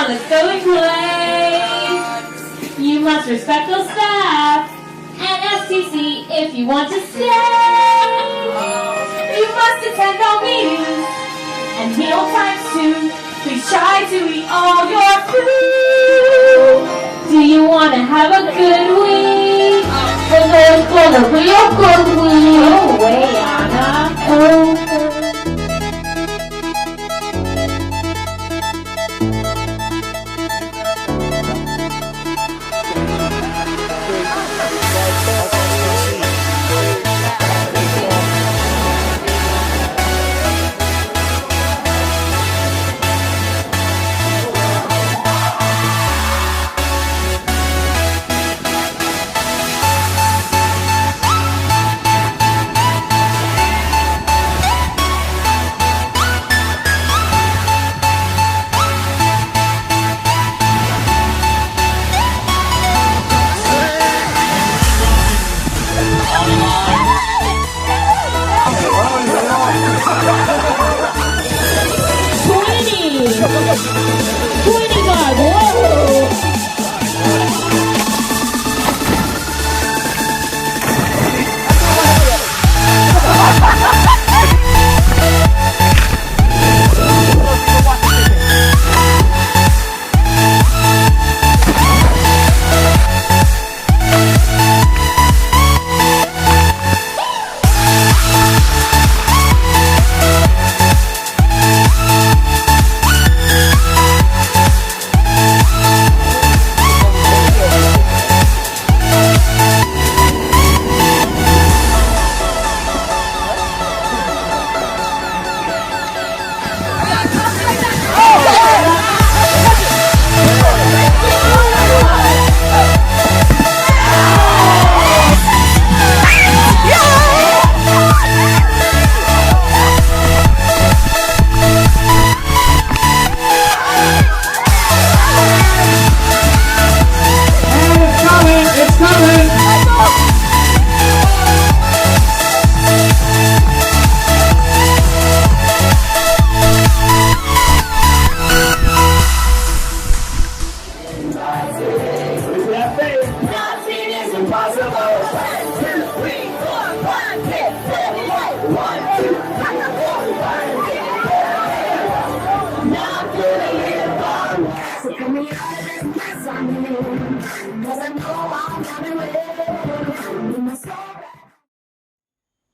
Now let's go and play. You must respect those staff and STC if you want to stay. You must attend all meetings and meal times too. Please try to eat all your food. Do you want to have a good week? And there's gonna be a good week. Oh, way, Anna. Oh.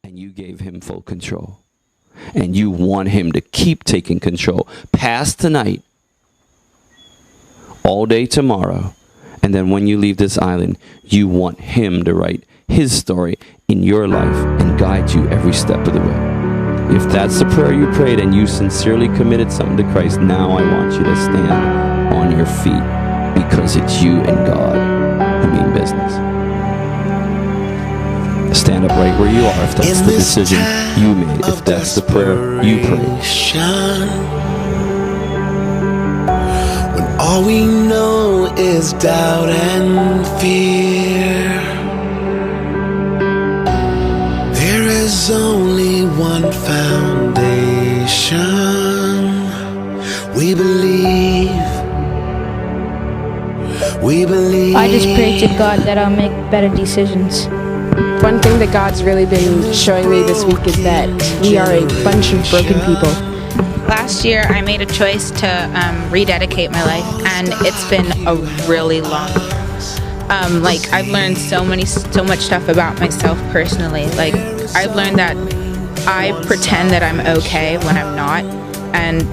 And you gave him full control. And you want him to keep taking control past tonight, all day tomorrow. And then when you leave this island, you want him to write his story in your life and guide you every step of the way. If that's the prayer you prayed and you sincerely committed something to Christ, now I want you to stand on your feet, because it's you and God who mean business. Stand up right where you are if that's the decision you made, if that's the prayer you prayed. When all we know is doubt and fear, there is only one foundation. We believe. I just pray to God that I'll make better decisions. One thing that God's really been showing me this week is that we are a bunch of broken people. Last year I made a choice to rededicate my life, and it's been a really long year. Like, I've learned so much stuff about myself personally. Like, I've learned that I pretend that I'm okay when I'm not, and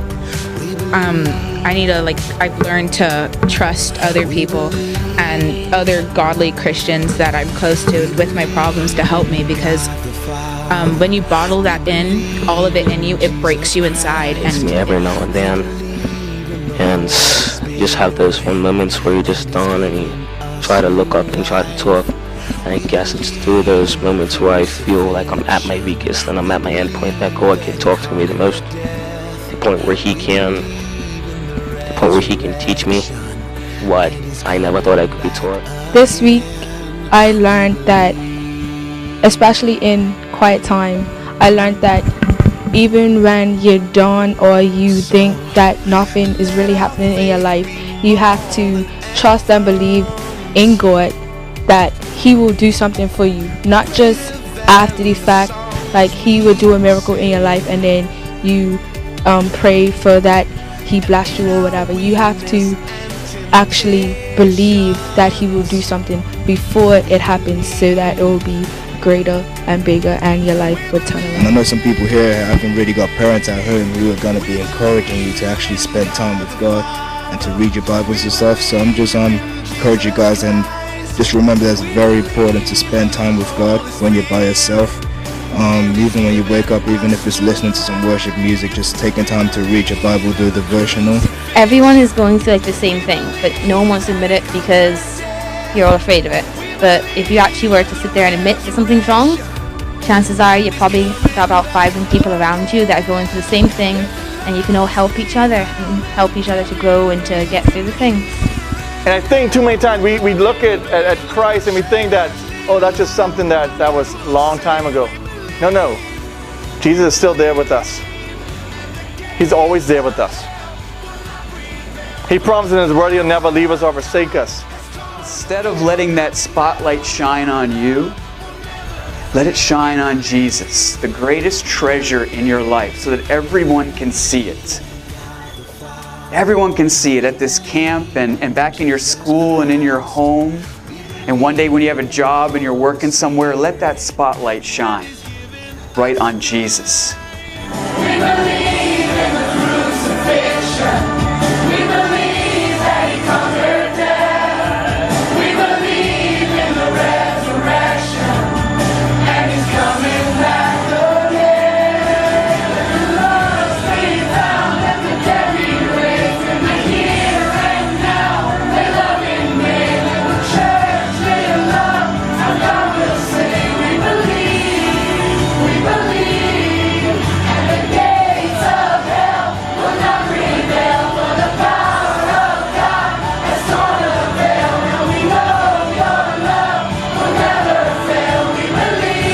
I've learned to trust other people and other godly Christians that I'm close to with my problems to help me, because when you bottle that in, all of it in you, it breaks you inside. And me every now and then, and you just have those one moments where you just dawn and you try to look up and try to talk. And I guess it's through those moments where I feel like I'm at my weakest and I'm at my end point that God can talk to me the most. The point where He can teach me what I never thought I could be taught. This week, I learned that, especially in quiet time, I learned that even when you're done or you think that nothing is really happening in your life, you have to trust and believe in God that He will do something for you, not just after the fact, like He will do a miracle in your life and then you pray for that He blessed you or whatever. You have to actually believe that He will do something before it happens, so that it will be greater and bigger and your life will turn around. And I know some people here haven't really got parents at home who are going to be encouraging you to actually spend time with God and to read your Bibles and stuff. So I'm just encourage you guys, and just remember that it's very important to spend time with God when you're by yourself. Even when you wake up, even if it's listening to some worship music, just taking time to read your Bible, do a devotional. Everyone is going through like the same thing, but no one wants to admit it because you're all afraid of it. But if you actually were to sit there and admit that something's wrong, chances are you probably got about 5 people around you that are going through the same thing, and you can all help each other and help each other to grow and to get through the things. And I think too many times we look at Christ and we think that, oh, that's just something that was a long time ago. No. Jesus is still there with us. He's always there with us. He promised in His word He'll never leave us or forsake us. Instead of letting that spotlight shine on you, let it shine on Jesus, the greatest treasure in your life, so that everyone can see it. Everyone can see it at this camp and back in your school and in your home. And one day when you have a job and you're working somewhere, let that spotlight shine right on Jesus. We believe in the crucifixion. We believe that He conquered death. We believe in the resurrection, and He's coming back again. The lost be found, and the dead be raised in the here and now. They love in vain, and the church they love. Our God will sing. We believe. And the gates of hell will not prevail, for the power of God has torn the veil, and we know Your love will never fail. We believe.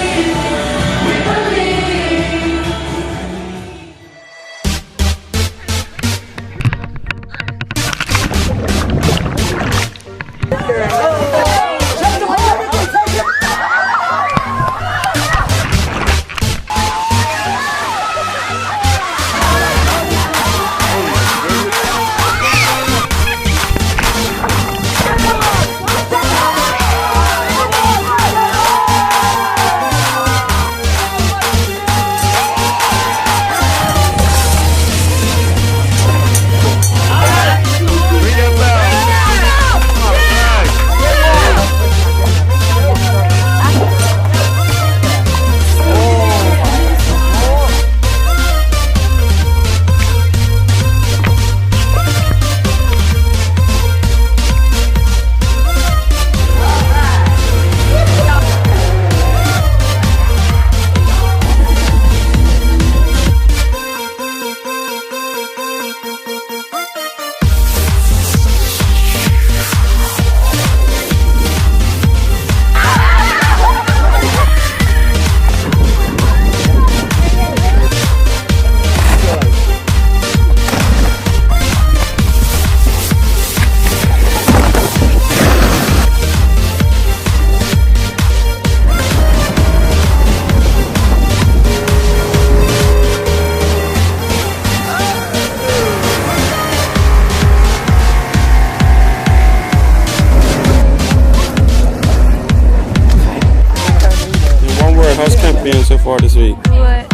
How's camp been so far this week? Good.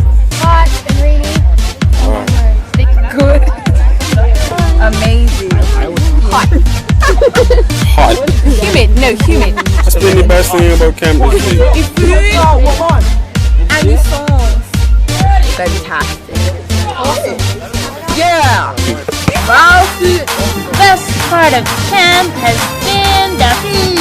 Hot and rainy. Alright. Good. Amazing. Hot. Hot. Humid. No, humid. What's been the best thing about camp this week? The food and the songs. Fantastic. Awesome. Yeah. Wow, food. The best part of camp has been the food.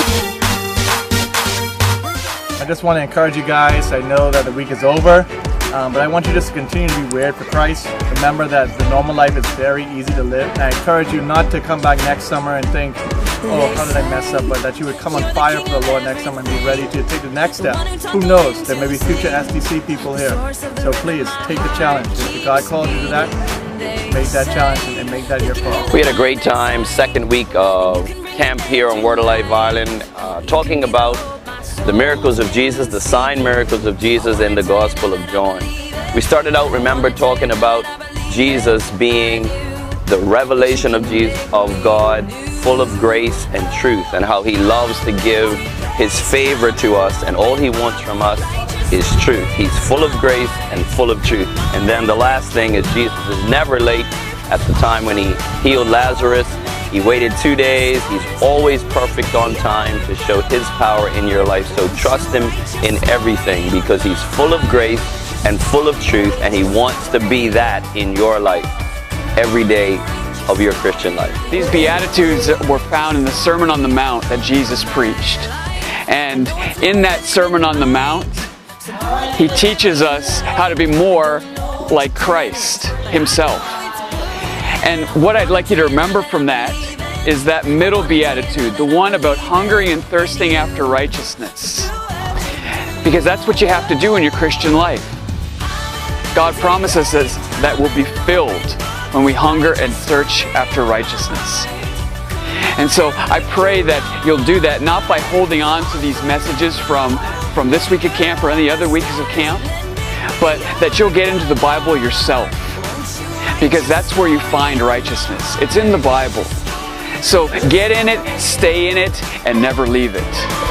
I just want to encourage you guys. I know that the week is over, but I want you just to continue to be weird for Christ. Remember that the normal life is very easy to live. And I encourage you not to come back next summer and think, oh, how did I mess up? But that you would come on fire for the Lord next summer and be ready to take the next step. Who knows? There may be future SDC people here. So please, take the challenge. If God calls you to that, make that challenge and make that your call. We had a great time, second week of camp here on Word of Life Island, talking about the miracles of Jesus, the sign miracles of Jesus in the Gospel of John. We started out, remember, talking about Jesus being the revelation of Jesus, of God, full of grace and truth, and how he loves to give his favor to us, and all he wants from us is truth. He's full of grace and full of truth. And then the last thing is Jesus is never late. At the time when he healed Lazarus, he waited 2 days. He's always perfect on time to show his power in your life. So trust him in everything, because he's full of grace and full of truth, and he wants to be that in your life every day of your Christian life. These Beatitudes were found in the Sermon on the Mount that Jesus preached. And in that Sermon on the Mount, he teaches us how to be more like Christ himself. And what I'd like you to remember from that is that middle beatitude, the one about hungering and thirsting after righteousness. Because that's what you have to do in your Christian life. God promises us that we'll be filled when we hunger and search after righteousness. And so I pray that you'll do that, not by holding on to these messages from this week of camp or any other weeks of camp, but that you'll get into the Bible yourself. Because that's where you find righteousness. It's in the Bible. So get in it, stay in it, and never leave it.